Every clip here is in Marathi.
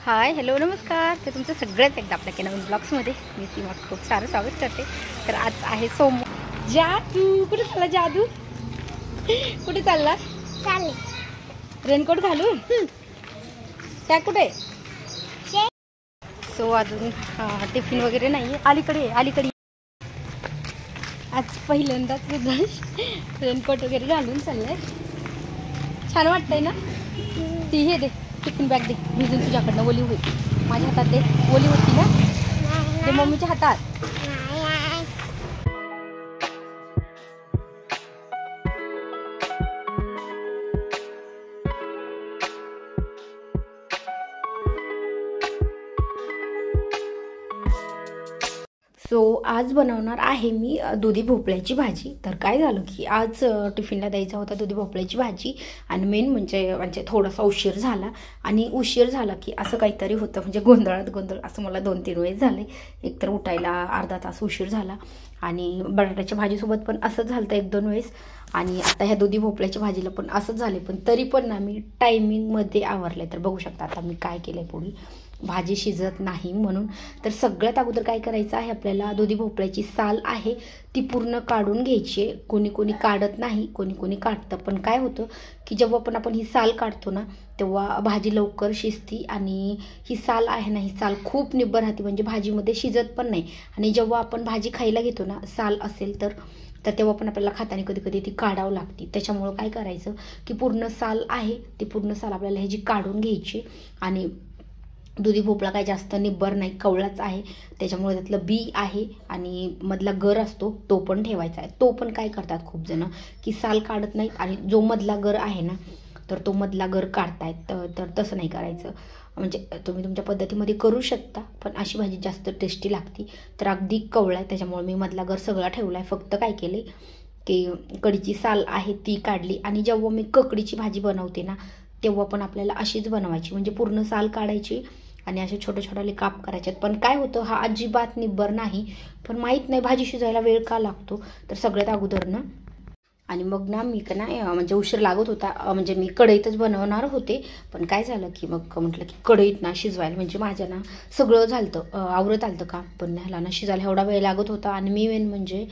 हाय हॅलो नमस्कार. तर तुमचं सगळ्यात एकदा आपल्या नवीन ब्लॉग्समध्ये मी सीमा खूप सारं स्वागत करते. तर आज आहे सोमवार. जादू कुठे चालला? जादू कुठे चालला? चालेल. रेनकोट घालून त्या कुठे? सो अजून टिफिन वगैरे नाही. अलीकडे आज पहिल्यांदाच रेनकोट वगैरे घालून चाललंय. छान वाटतंय ना? ती हे दे, टिफिन बॅग दे, भिजून तुझ्याकडनं ओली होईल. माझ्या हातात दे, ओली होती ना ते मम्मीच्या हातात. सो आज बनवणार आहे मी दुधी भोपळ्याची भाजी. तर काय झालं की आज टिफिनला द्यायचा होता दुधी भोपळ्याची भाजी, आणि मेन म्हणजे थोडासा उशीर झाला. आणि उशीर झाला की असं काहीतरी होतं, म्हणजे गोंधळ असं मला 2-3 वेळेस झाले. एकतर उठायला अर्धा तास उशीर झाला, आणि बटाट्याच्या भाजीसोबत पण असंच झालं 1-2 वेळेस, आणि आता ह्या दुधी भोपळ्याच्या भाजीला पण असंच झाले. पण तरी पण ना मी टायमिंगमध्ये आवरले. तर बघू शकता आता मी काय केलं आहे. पुढे भाजी शिजत नाही म्हणून. तर सगळ्यात अगोदर काय करायचं आहे, आपल्याला दुधी भोपळ्याची साल आहे ती पूर्ण काढून घ्यायची आहे. कोणी काढत नाही, कोणी काढतं. पण काय होतं की जेव्हा पण आपण ही साल काढतो ना तेव्हा भाजी लवकर शिजती, आणि ही साल आहे ना, ही साल खूप निब्बर राहते, म्हणजे भाजीमध्ये शिजत पण नाही. आणि जेव्हा आपण भाजी खायला घेतो ना साल असेल तर तेव्हा पण आपल्याला खाताना कधी ती काढावं लागते. त्याच्यामुळं काय करायचं की पूर्ण साल आहे ती पूर्ण साल आपल्याला ह्याची काढून घ्यायची. आणि दुधी भोपळा काय जास्त निब्बर नाही, कवळाच आहे, त्याच्यामुळे त्यातलं बी आहे आणि मधला गर असतो तो पण ठेवायचा आहे. तो पण काय करतात खूप जण की साल काढत नाहीत, आणि जो मधला गर आहे ना तर तो मधला गर काढतायत. तर तसं नाही करायचं. म्हणजे तुम्ही तुमच्या पद्धतीमध्ये करू शकता, पण अशी भाजी जास्त टेस्टी लागते. तर अगदी कवळा आहे त्याच्यामुळे मी मधला गर सगळा ठेवला आहे. फक्त काय केले की कढीची साल आहे ती काढली. आणि जेव्हा मी ककडीची भाजी बनवते ना तेव्हा पण आपल्याला अशीच बनवायची, म्हणजे पूर्ण साल काढायची आणि असे छोटे काप करायचे. पण काय होतं, हा अजिबात निब्बर नाही. पण माहीत नाही भाजी शिजायला वेळ का लागतो. तर सगळ्यात अगोदर ना, आणि मग ना मी का नाही म्हणजे उशीर लागत होता, म्हणजे मी कढईतच बनवणार होते. पण काय झालं की मग म्हटलं की कढईत ना शिजवायला, म्हणजे माझ्या ना सगळं झालं आवरत आलं का, पण ह्याला ना शिजायला एवढा वेळ लागत होता. आणि मी मेन म्हणजे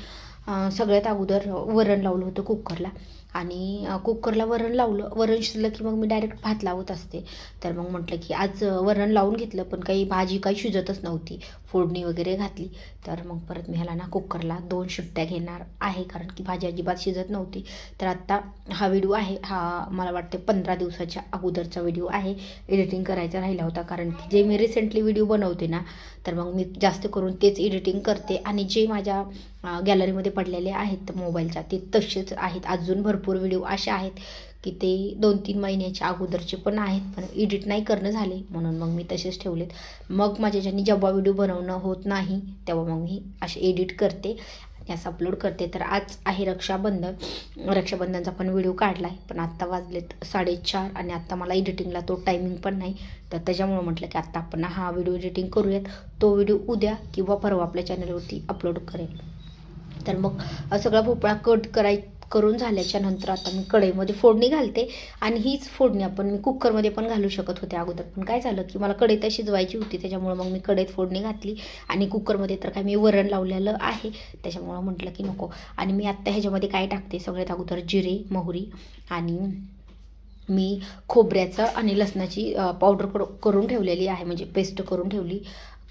सगळ्यात अगोदर वरण लावलं होतं कुकरला, आणि कुकरला वरण लावलं. वरण शिजलं की मग मी डायरेक्ट भात लावत असते. तर मग म्हटलं की आज वरण लावून घेतलं, पण भाजी काही शिजतच नव्हती, फोडणी वगैरे घातली. तर मग परत मी ह्याला ना कुकरला 2 शिट्ट्या घेणार आहे, कारण की भाजी अजिबात शिजत नव्हती. तर आत्ता हा व्हिडिओ आहे, हा मला वाटते 15 दिवसाच्या अगोदरचा व्हिडिओ आहे. एडिटिंग करायचा राहिला होता, कारण की जे मी रिसेंटली व्हिडिओ बनवते ना तर मग मी जास्त करून तेच एडिटिंग करते. आणि जे माझ्या गॅलरीमध्ये पडलेले आहेत मोबाईलच्या ते तसेच आहेत. अजून भरपूर व्हिडिओ असे आहेत की ते 2-3 महिन्याच्या अगोदरचे पण आहेत, पण एडिट नाही करणं झाले म्हणून मग मी तसेच ठेवलेत. मग माझ्याच्यानी जेव्हा व्हिडिओ बनवणं होत नाही तेव्हा मग मी असे एडिट करते आणि असं अपलोड करते. तर आज आहे रक्षाबंधनचा पण व्हिडिओ काढला आहे, पण आत्ता वाजलेत 4:30, आणि आत्ता मला एडिटिंगला तो टायमिंग पण नाही. तर त्याच्यामुळं म्हटलं की आत्ता आपण हा व्हिडिओ एडिटिंग करूयात. तो व्हिडिओ उद्या किंवा परवा आपल्या चॅनलवरती अपलोड करेल. तर मग सगळा भोपळा करून झाल्याच्या नंतर आता मी कढईमध्ये फोडणी घालते. आणि हीच फोडणी मी कुकरमध्ये पण घालू शकत होते अगोदर, पण काय झालं की मला कढईत शिजवायची होती, त्याच्यामुळं मग मी कढईत फोडणी घातली. आणि कुकरमध्ये तर काय मी वरण लावलेलं आहे, त्याच्यामुळं म्हटलं की नको. आणि मी आत्ता ह्याच्यामध्ये काय टाकते, सगळ्यात अगोदर जिरे, मोहरी, आणि मी खोबऱ्याचं आणि लसणाची पावडर करून ठेवलेली आहे, म्हणजे पेस्ट करून ठेवली.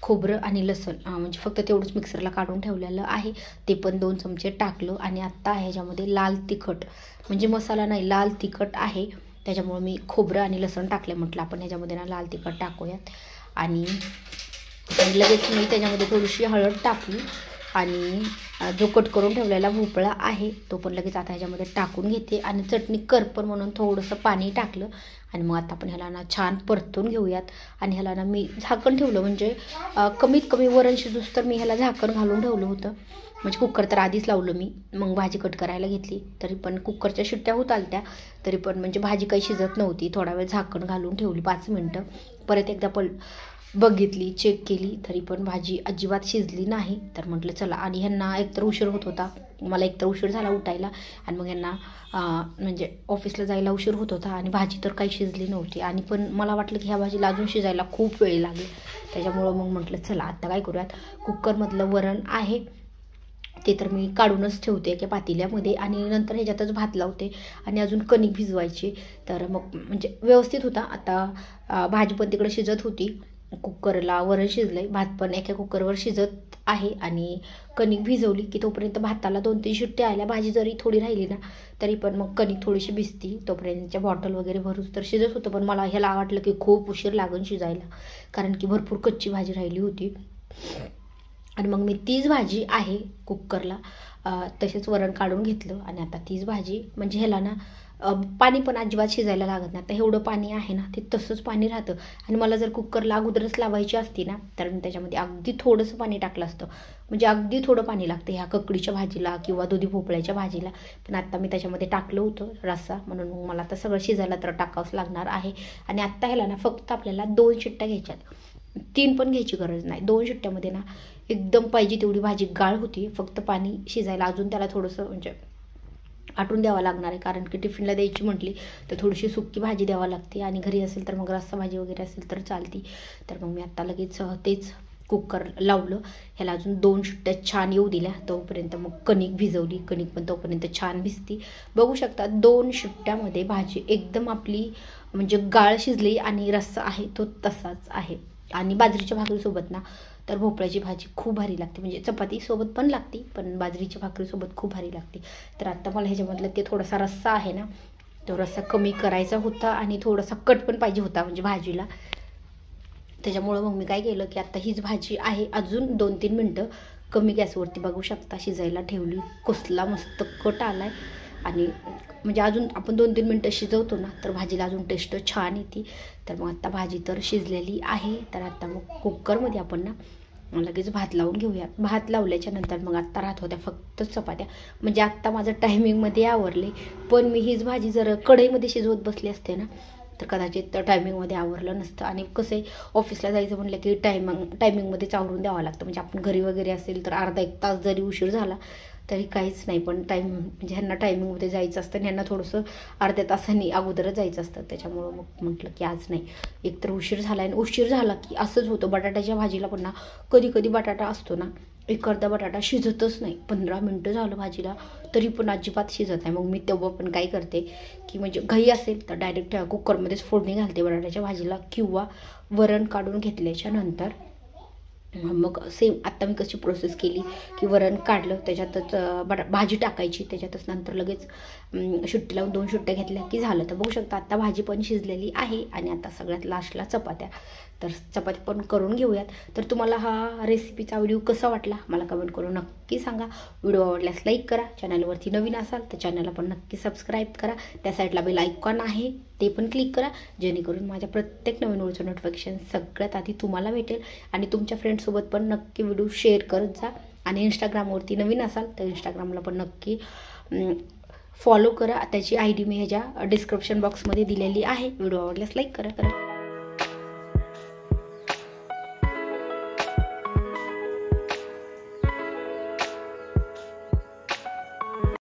खोबरं आणि लसूण म्हणजे फक्त तेवढंच मिक्सरला काढून ठेवलेलं आहे, ते पण 2 चमचे टाकलं. आणि आत्ता ह्याच्यामध्ये लाल तिखट, म्हणजे मसाला नाही लाल तिखट आहे, त्याच्यामुळं मी खोबरं आणि लसूण टाकले. म्हटलं आपण ह्याच्यामध्ये ना लाल तिखट टाकूयात. आणि लगेच मी त्याच्यामध्ये थोडीशी हळद टाकली, आणि जो कट करून ठेवलेला भोपळा आहे तो पण लगेच आता ह्याच्यामध्ये टाकून घेते. आणि चटणी करपण म्हणून थोडंसं पाणी टाकलं. आणि मग आता आपण ह्याला ना छान परतून घेऊयात. आणि ह्याला ना मी झाकण ठेवलं, म्हणजे कमीत कमी वरण शिजूस तर मी ह्याला झाकण घालून ठेवलं होतं. म्हणजे कुकर तर आधीच लावलं मी, मग भाजी कट करायला घेतली. तरी पण कुकरच्या शिट्ट्या होत आल्या, तरी पण म्हणजे भाजी काही शिजत नव्हती. थोडा वेळ झाकण घालून ठेवली 5 मिनटं. परत एकदा बघितली, चेक केली, तरी पण भाजी अजिबात शिजली नाही. तर म्हटलं चला, आणि ह्यांना एकतर उशीर होत होता, मला एकतर उशीर झाला उठायला, आणि मग ह्यांना म्हणजे ऑफिसला जायला उशीर होत होता, आणि भाजी तर काही शिजली नव्हती. आणि पण मला वाटलं की ह्या भाजीला अजून शिजायला खूप वेळ लागेल. त्याच्यामुळं मग म्हटलं चला आता काय करूयात, कुकरमधलं वरण आहे ते तर मी काढूनच ठेवते एका पातेल्यामध्ये, आणि नंतर ह्याच्यातच भात लावते, आणि अजून कणिक भिजवायची. तर मग म्हणजे व्यवस्थित होता. आता भाजी पण तिकडे शिजत होती, कुकरला वरण शिजलंय, भात पण एका कुकरवर शिजत आहे, आणि कणिक भिजवली की तोपर्यंत भाताला 2-3 शिट्ट्या आल्या. भाजी जरी थोडी राहिली ना तरी पण मग कणिक थोडीशी भिजती, तोपर्यंतच्या बॉटल वगैरे भरूच तर शिजत होतं. पण मला ह्याला वाटलं की खूप उशीर लागून शिजायला, कारण की भरपूर कच्ची भाजी राहिली होती. आणि मग मी तीच भाजी आहे कुकरला तसेच वरण काढून घेतलं, आणि आता तीच भाजी म्हणजे ह्याला ना पाणी पण अजिबात शिजायला लागत नाही. आता एवढं पाणी आहे ना, ते तसंच पाणी राहतं. आणि मला जर कुकरला अगोदरच लावायची असती ना, तर मी त्याच्यामध्ये अगदी थोडंसं पाणी टाकलं असतं. म्हणजे अगदी थोडं पाणी लागतं ह्या ककडीच्या भाजीला किंवा दुधी भोपळ्याच्या भाजीला. पण आता मी त्याच्यामध्ये टाकलं होतं रस्सा, म्हणून मग मला आता सगळं शिजायला तर टाकावंच लागणार आहे. आणि आत्ता ह्याला ना फक्त आपल्याला 2 शिट्ट्या घ्यायच्यात, 3 पण घ्यायची गरज नाही. 2 शिट्ट्यामध्ये ना एकदम पाहिजे तेवढी भाजी गाळ होती. फक्त पाणी शिजायला अजून त्याला थोडंसं म्हणजे आटून द्यावं लागणार आहे, कारण की टिफिनला द्यायची म्हटली तर थोडीशी सुक्की भाजी द्यावं लागते, आणि घरी असेल तर मग रस्सा भाजी वगैरे असेल तर चालती. तर मग मी आत्ता लगेच तेच कुकर लावलं, ह्याला अजून 2 शिट्ट्या छान येऊ दिल्या. तोपर्यंत मग कणिक भिजवली, कणिक पण तोपर्यंत छान भिजती. बघू शकता 2 शिट्ट्यामध्ये भाजी एकदम आपली म्हणजे गाळ शिजली, आणि रस्सा आहे तो तसाच आहे. आणि बाजरीच्या भाकरीसोबत ना तर भोपळ्याची भाजी खूप भारी लागते, म्हणजे चपातीसोबत पण लागते, पण बाजरीच्या भाकरीसोबत खूप भारी लागते. तर आत्ता मला ह्याच्यामधलं ते थोडासा रस्सा आहे ना, तो रस्सा कमी करायचा होता, आणि थोडासा कट पण पाहिजे होता म्हणजे भाजीला. त्याच्यामुळं मग मी काय केलं की आता हीच भाजी आहे, अजून 2-3 मिनटं कमी गॅसवरती बघू शकता शिजायला ठेवली. कसला मस्त कट आला आहे, आणि म्हणजे अजून आपण 2-3 मिनटं शिजवतो ना तर भाजीला अजून टेस्ट छान येते. तर मग आता भाजी तर शिजलेली आहे. तर आता मग कुकरमध्ये आपण ना लगेच भात लावून घेऊयात. भात लावल्याच्या नंतर मग आत्ता राहत होत्या फक्त चपात्या, म्हणजे आत्ता माझं टायमिंगमध्ये आवरले. पण मी हीच भाजी जर कढईमध्ये शिजवत बसली असते ना तर कदाचित टायमिंगमध्ये आवरलं नसतं. आणि कसं आहे, ऑफिसला जायचं म्हटलं की टायमिंगमध्येच आवरून द्यावं लागतं. म्हणजे आपण घरी वगैरे असेल तर अर्धा-1 तास जरी उशीर झाला तरी काहीच नाही, पण म्हणजे ह्यांना टायमिंगमध्ये जायचं असतं, आणि ह्यांना थोडंसं अर्ध्या तासांनी अगोदरच जायचं असतं. त्याच्यामुळं मग म्हटलं की आज नाही, एकतर उशीर झाला, आणि उशीर झाला की असंच होतं. बटाट्याच्या भाजीला पण ना कधी कधी बटाटा असतो ना, अर्धा बटाटा शिजतच नाही. 15 मिनटं झालं भाजीला तरी पण अजिबात शिजत नाही. मग मी तेव्हा पण काय करते की म्हणजे घाई असेल तर डायरेक्ट कुकरमध्येच फोडणी घालते बटाट्याच्या भाजीला, किंवा वरण काढून घेतल्याच्या नंतर मग सेम आत्ता मी कशी प्रोसेस केली की वरण काढलं, त्याच्यातच भाजी टाकायची, त्याच्यातच नंतर लगेच शिट्टी लावून 2 शिट्ट्या घेतल्या की झालं. तर बघू शकता आता भाजी पण शिजलेली आहे, आणि आता सगळ्यात लास्टला चपात्या. तर चपात्या पण करून घेऊयात. तर तुम्हाला हा रेसिपीचा व्हिडिओ कसा वाटला मला कमेंट करून नक्की सांगा. व्हिडिओ आवडल्यास लाईक करा, चॅनलवरती नवीन असाल तर चॅनलला पण नक्की सबस्क्राईब करा. त्या साईडला बेल आयकॉन आहे ते पण क्लिक करा, जेणेकरून माझ्या प्रत्येक नवीन व्हिडिओचं नोटिफिकेशन सगळ्यात आधी तुम्हाला भेटेल. आणि तुमच्या फ्रेंड्ससोबत पण नक्की व्हिडिओ शेअर करत जा. आणि इंस्टाग्रामवरती नवीन असाल तर इंस्टाग्रामला पण नक्की फॉलो करा. त्याची ID मी ह्याच्या डिस्क्रिप्शन बॉक्समध्ये दिलेली आहे. व्हिडिओ आवडल्यास लाईक करा.